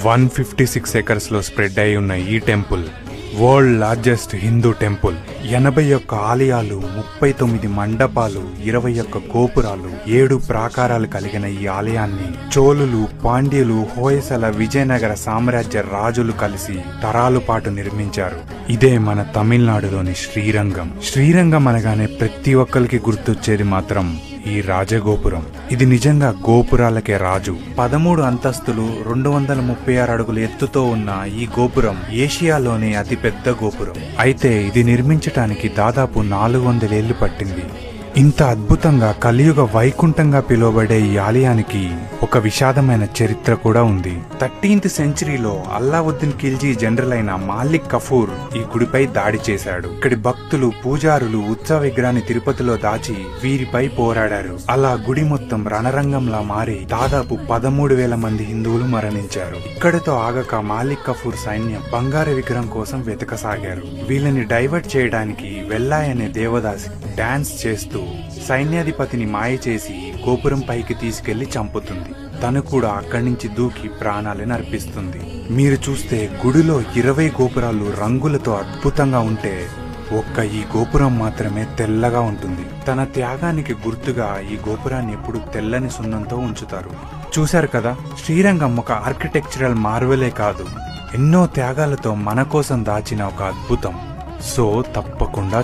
156 acres లో spread అయి ఉన్న ఈ temple world largest Hindu temple. 81 ఆలయాలు, 39 మండపాలు, 21 గోపురాలు, 7 ప్రాకారాలు కలిగిన ఈ ఆలయాన్ని చోళులు, పాండ్యులు, హోయసల, విజయనగర సామ్రాజ్య రాజులు కలిసి తరాల పాటు నిర్మించారు. ఇదే మన తమిళనాడులోని శ్రీరంగం. శ్రీరంగం అనగానే ప్రతి ఒక్కరికి గుర్తొచ్చేది మాత్రం ఈ రాజగోపురం. ఇది నిజంగా గోపురాలకే రాజు. 13 అంతస్తులు, 236 అడుగుల ఎత్తుతో ఉన్న ఈ గోపురం ఏషియాలోనే అతిపెద్ద గోపురం. అయితే ఇది నిర్మించటానికి దాదాపు 400 ఏళ్లు పట్టింది. ఇంత అద్భుతంగా కలియుగ వైకుంఠంగా పిలువబడే ఈ ఆలయానికి ఒక విషాదమైన చరిత్ర కూడా ఉంది. 13th సెంచరీలో అల్లావుద్దీన్ ఖిల్జీ జనరల్ అయిన మాలిక్ కఫూర్ ఈ గుడిపై దాడి చేశాడు. ఇక్కడి భక్తులు, పూజారులు ఉత్సవ విగ్రహాన్ని తిరుపతిలో దాచి వీరిపై పోరాడారు. అలా గుడి మొత్తం రణరంగంలా మారి దాదాపు 13,000 మంది హిందువులు మరణించారు. ఇక్కడితో ఆగక మాలిక్ కఫూర్ సైన్యం బంగారు విగ్రహం కోసం వెతకసాగారు. వీళ్ళని డైవర్ట్ చేయడానికి వెల్లాయ్ అనే దేవదాసి డాన్స్ చేస్తూ సైన్యాధిపతిని మాయ చేసి గోపురం పైకి తీసుకెళ్లి చంపుతుంది. తను కూడా అక్కడి నుంచి దూకి ప్రాణాలను అర్పిస్తుంది. మీరు చూస్తే గుడిలో 20 గోపురాలు రంగులతో అద్భుతంగా ఉంటే ఒక్క ఈ గోపురం మాత్రమే తెల్లగా ఉంటుంది. తన త్యాగానికి గుర్తుగా ఈ గోపురాన్ని ఎప్పుడు తెల్లని సున్నంతో ఉంచుతారు. చూశారు కదా, శ్రీరంగం ఒక ఆర్కిటెక్చరల్ మార్వెలే కాదు, ఎన్నో త్యాగాలతో మన కోసం దాచిన ఒక అద్భుతం. సో తప్పకుండా